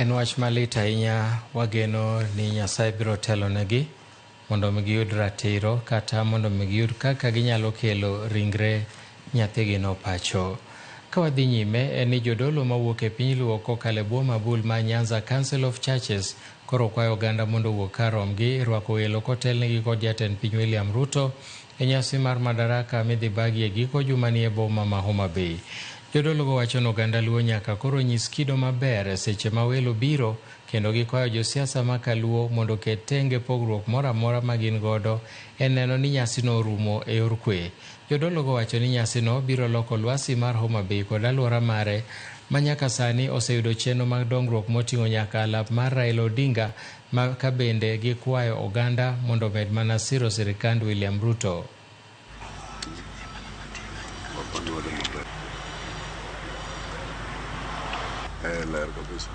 En wach malit ahinya. Wageno ni Nyasaye biro telonegi mondo giyud ratiro kata mondo giyud kaka ginyalo kelo ringre nyathigino pacho. Ka wadhi nyime en ni jodolo mawuok e piny Luo kokalo e bwo mabul ma Nyanza Council of Churches koro kwayo oganda mondo owuok kar romgi iruako welo kotelnegi kod jatend piny William Ruto e nyasi mar Madaraka midhi bagi e giko juma ni e boma ma Homa Bay. Jodolo go wacho ni oganda Luo nyaka koro nyis kido maber e seche ma welo biro, kendo gikwayo josiasa ma Kaluo mondo oket tenge pogruok moro amora ma gin godo e neno ni nyasino orumo e yor kwe. Jodolo go wacho ni nyasino biro loko lwasi mar Homa Bay kod alwora mare ma nyaka sani oseyudo chenro mag dongruok moting'o nyaka alap mar Raila Odinga ma ka bende gikwayo oganda mondo omed mana siro sirikand William Ruto. Largo, pues.